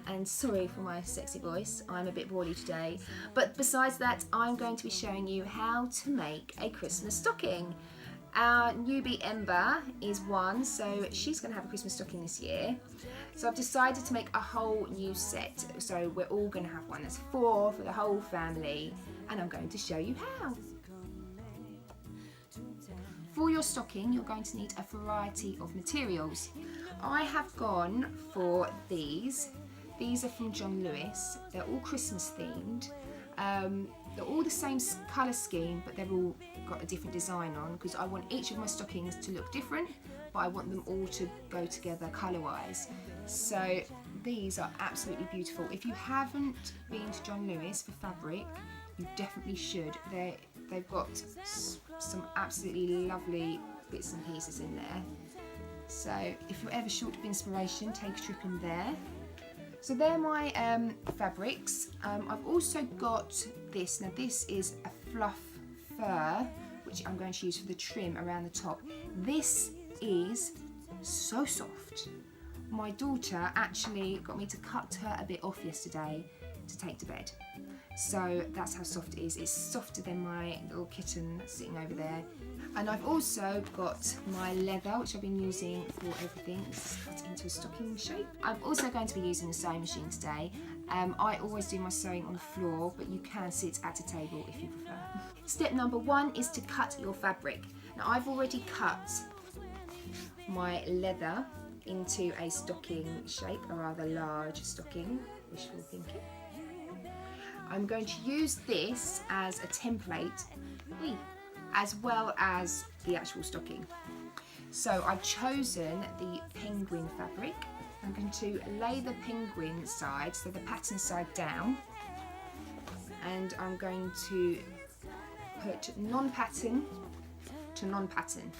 and sorry for my sexy voice, I'm a bit bawdy today. But besides that, I'm going to be showing you how to make a Christmas stocking. Our newbie Ember is one, so she's going to have a Christmas stocking this year. So I've decided to make a whole new set, so we're all going to have one. That's 4 for the whole family, and I'm going to show you how. For your stocking, you're going to need a variety of materials. I have gone for these. These are from John Lewis. They're all Christmas themed. They're all the same colour scheme, but they've all got a different design on, because I want each of my stockings to look different, but I want them all to go together colour-wise. So these are absolutely beautiful. If you haven't been to John Lewis for fabric, you definitely should. They've got some absolutely lovely bits and pieces in there. So if you're ever short of inspiration, take a trip in there. So they're my fabrics. I've also got this. Now this is a fluff fur, which I'm going to use for the trim around the top. This is so soft. My daughter actually got me to cut her a bit off yesterday to take to bed. So that's how soft it is. It's softer than my little kitten that's sitting over there. And I've also got my leather, which I've been using for everything. It's cut into a stocking shape. I'm also going to be using a sewing machine today. I always do my sewing on the floor, but you can sit at a table if you prefer. Step number 1 is to cut your fabric. Now I've already cut my leather into a stocking shape, a rather large stocking, wishful thinking. I'm going to use this as a template, as well as the actual stocking. So I've chosen the penguin fabric. I'm going to lay the penguin side, so the pattern side down, and I'm going to put non-pattern to non-pattern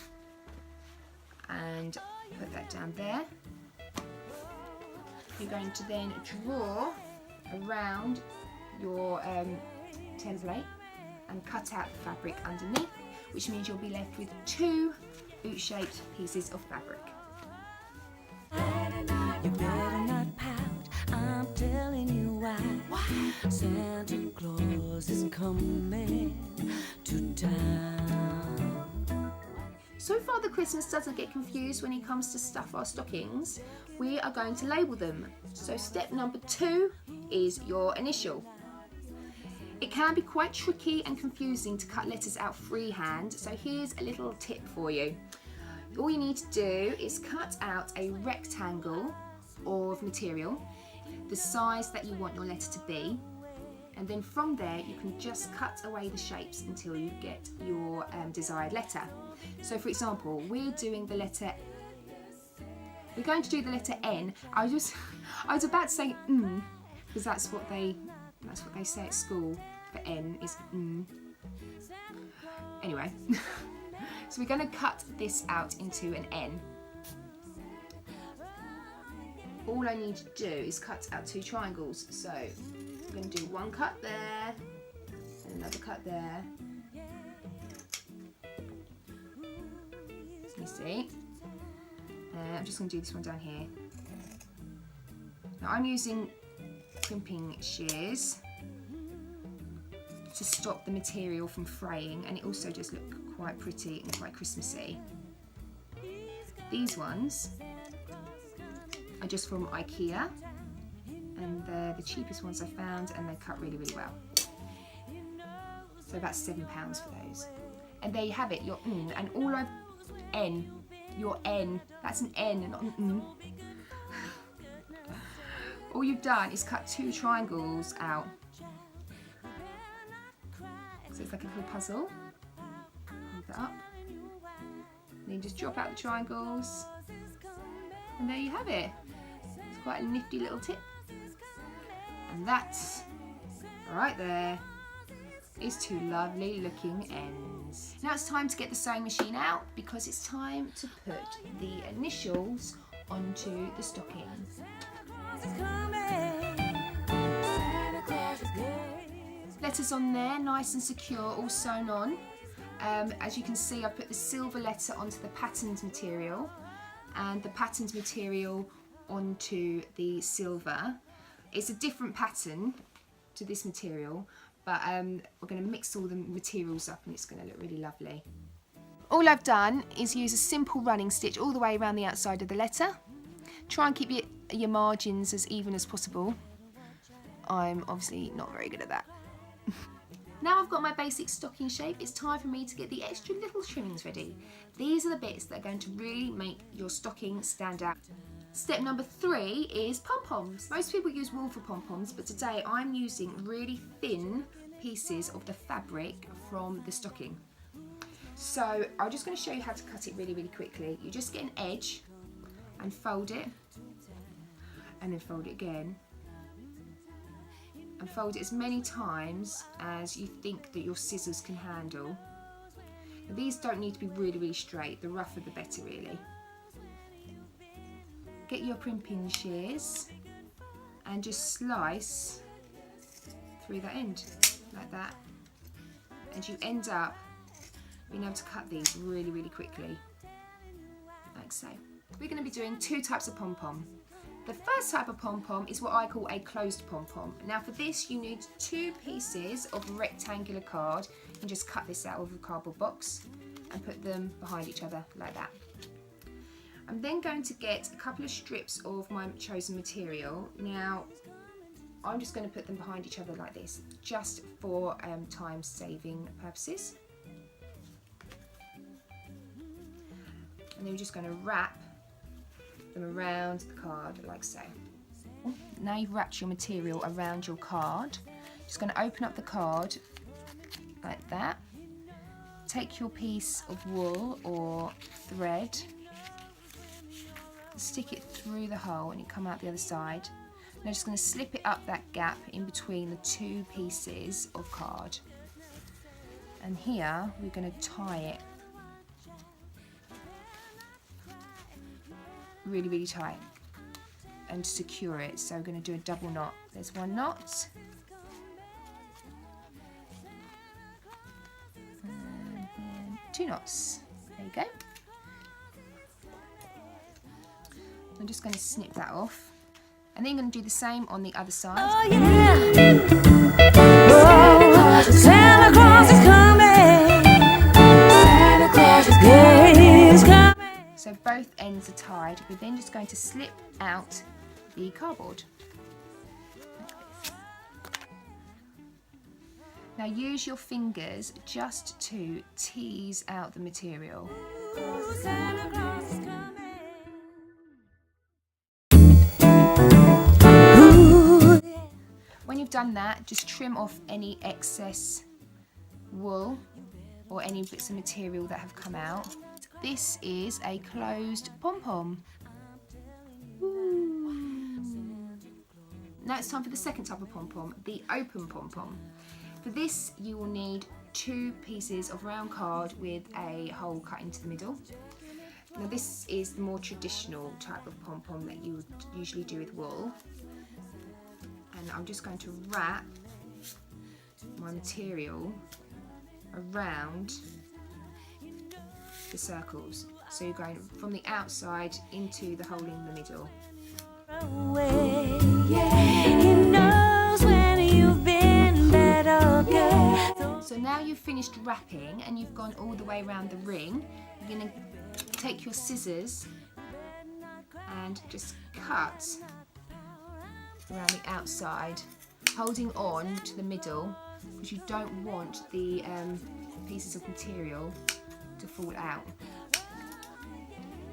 and put that down there. You're going to then draw around your template and cut out the fabric underneath, which means you'll be left with 2 boot-shaped pieces of fabric. You better not pout, I'm telling you why. Santa Claus is coming to town. So Father Christmas doesn't get confused when he comes to stuff our stockings, we are going to label them. So step number 2 is your initial. It can be quite tricky and confusing to cut letters out freehand, so here's a little tip for you. All you need to do is cut out a rectangle of material, the size that you want your letter to be, and then from there you can just cut away the shapes until you get your desired letter. So for example, we're going to do the letter N. I was about to say because that's what they say at school. For N is Anyway, so we're going to cut this out into an N. All I need to do is cut out 2 triangles. So I'm going to do 1 cut there and another cut there. So you see, I'm just going to do this one down here. Now I'm using crimping shears to stop the material from fraying, and it also does look quite pretty and quite Christmassy. These ones are just from IKEA, and they're the cheapest ones I found, and they cut really, really well. So about £7 for those. And there you have it, your and all I've your N, that's an N, not an All you've done is cut 2 triangles out. So it's like a little puzzle. Hold that up. And then just drop out the triangles. And there you have it. It's quite a nifty little tip. And that's right there is 2 lovely looking ends. Now it's time to get the sewing machine out, because it's time to put the initials onto the stocking. Letters on there, nice and secure, all sewn on. As you can see, I've put the silver letter onto the patterned material and the patterned material onto the silver. It's a different pattern to this material, but we're going to mix all the materials up and it's going to look really lovely. All I've done is use a simple running stitch all the way around the outside of the letter. Try and keep your margins as even as possible. I'm obviously not very good at that. Now I've got my basic stocking shape, it's time for me to get the extra little trimmings ready. These are the bits that are going to really make your stocking stand out. Step number 3 is pom-poms. Most people use wool for pom-poms, but today I'm using really thin pieces of the fabric from the stocking. So I'm just going to show you how to cut it really, really quickly. You just get an edge and fold it, and then fold it again, and fold it as many times as you think that your scissors can handle. Now, these don't need to be really, really straight. The rougher the better, really. Get your primping shears and just slice through that end, like that. And you end up being able to cut these really, really quickly, like so. We're going to be doing 2 types of pom-pom. The first type of pom-pom is what I call a closed pom-pom. Now for this you need 2 pieces of rectangular card. You can just cut this out of a cardboard box and put them behind each other like that. I'm then going to get a couple of strips of my chosen material. Now I'm just going to put them behind each other like this, just for time saving purposes. And then we're just going to wrap them around the card like so. Now you've wrapped your material around your card, just going to open up the card like that. Take your piece of wool or thread, stick it through the hole and you come out the other side. Now just going to slip it up that gap in between the 2 pieces of card. And here we're going to tie it really, really tight and secure it. So we're going to do a double knot. There's 1 knot, and then 2 knots. There you go. I'm just going to snip that off, and then I'm going to do the same on the other side. Oh yeah! Oh, Santa Claus is coming! Santa Claus is coming! So both ends are tied. We're then just going to slip out the cardboard. Like this. Now use your fingers just to tease out the material. Santa Claus is coming. When you've done that, just trim off any excess wool or any bits of material that have come out. This is a closed pom-pom. Now it's time for the second type of pom-pom, the open pom-pom. For this you will need 2 pieces of round card with a hole cut into the middle. Now this is the more traditional type of pom-pom that you would usually do with wool. And I'm just going to wrap my material around the circles. So you're going from the outside into the hole in the middle. So now you've finished wrapping and you've gone all the way around the ring, you're going to take your scissors and just cut around the outside, holding on to the middle because you don't want the pieces of material to fall out.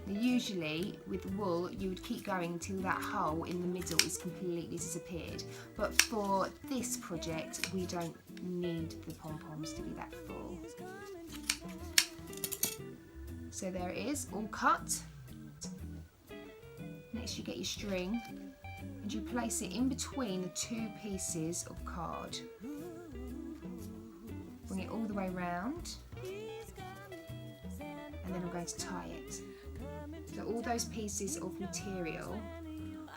Usually with wool you would keep going until that hole in the middle is completely disappeared, but for this project we don't need the pom-poms to be that full. So there it is, all cut. Next you get your string and you place it in between the 2 pieces of card. Bring it all the way around, and then I'm going to tie it. So all those pieces of material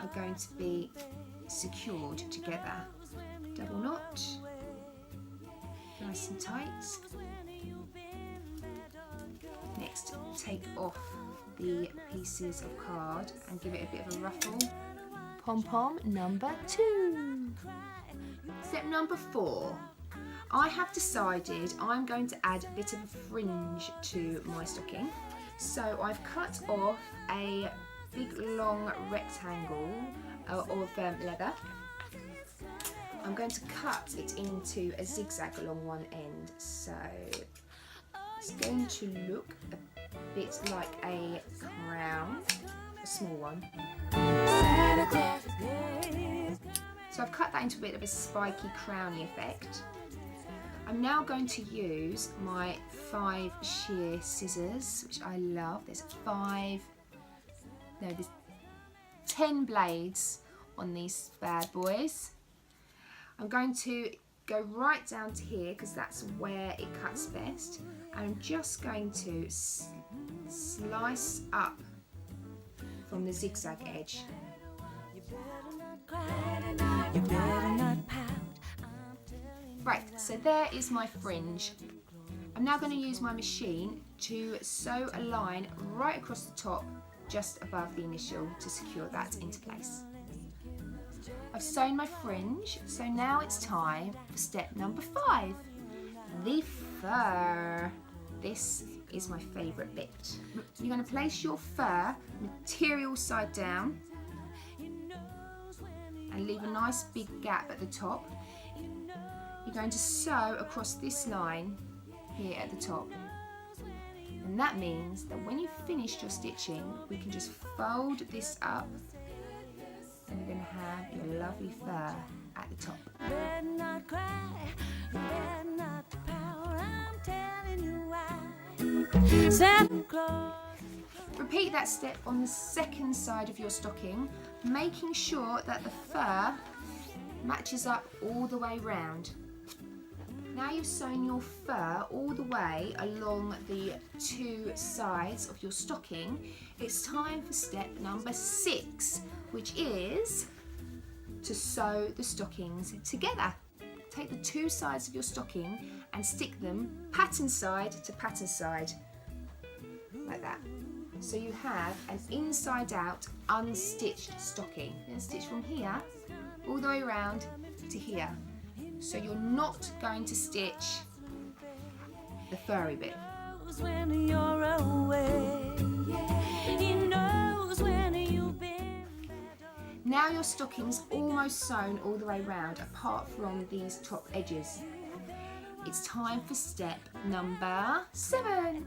are going to be secured together. Double knot, nice and tight. Next, take off the pieces of card and give it a bit of a ruffle. pom-pom number 2. Step number 4. I have decided I'm going to add a bit of a fringe to my stocking. So I've cut off a big long rectangle of leather. I'm going to cut it into a zigzag along one end, so it's going to look a bit like a crown, a small one. So I've cut that into a bit of a spiky crowny effect. I'm now going to use my 5 shear scissors, which I love. There's 10 blades on these bad boys. I'm going to go right down to here because that's where it cuts best. And I'm just going to slice up from the zigzag edge. Right, so there is my fringe. I'm now going to use my machine to sew a line right across the top just above the initial to secure that into place. I've sewn my fringe, so now it's time for step number 5, the fur. This is my favourite bit. You're going to place your fur material side down and leave a nice big gap at the top. You're going to sew across this line here at the top. And that means that when you've finished your stitching, we can just fold this up and you're going to have your lovely fur at the top. Repeat that step on the second side of your stocking, making sure that the fur matches up all the way round. Now you've sewn your fur all the way along the 2 sides of your stocking, it's time for step number 6, which is to sew the stockings together. Take the 2 sides of your stocking and stick them pattern side to pattern side, like that. So you have an inside out unstitched stocking. You're going to stitch from here all the way around to here. So you're not going to stitch the furry bit. Now your stocking's almost sewn all the way round, apart from these top edges. It's time for step number 7.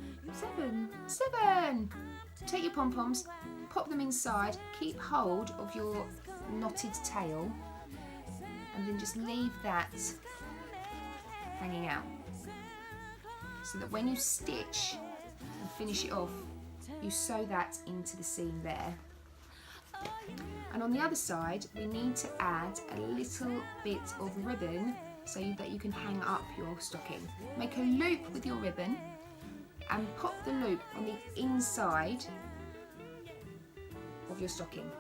Take your pom-poms, pop them inside, keep hold of your knotted tail, and then just leave that hanging out. So that when you stitch and finish it off, you sew that into the seam there. And on the other side, we need to add a little bit of ribbon so that you can hang up your stocking. Make a loop with your ribbon and pop the loop on the inside of your stocking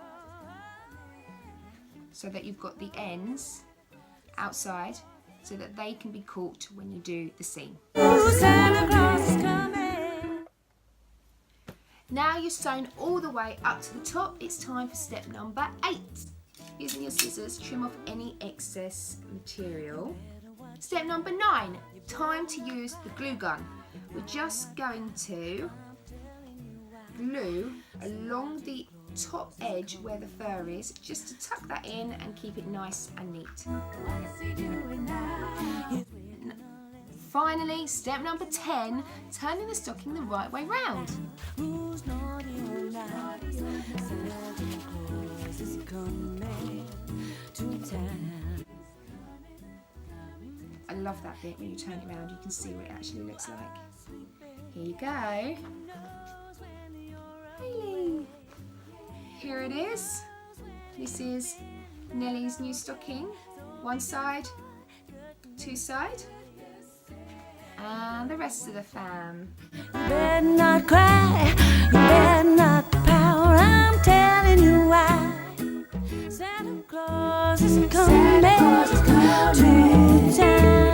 so that you've got the ends outside so that they can be caught when you do the seam. Now you're sewn all the way up to the top, it's time for step number 8. Using your scissors, trim off any excess material. Step number 9, time to use the glue gun. We're just going to glue along the top edge where the fur is, just to tuck that in and keep it nice and neat. Finally, step number 10, turning the stocking the right way round. I love that bit when you turn it around, you can see what it actually looks like. Here you go. Hey. Here it is. This is Nellie's new stocking. One side, 2 side, and the rest of the fam. You better not cry, you better not pout, I'm telling you why. Santa Claus is coming to town.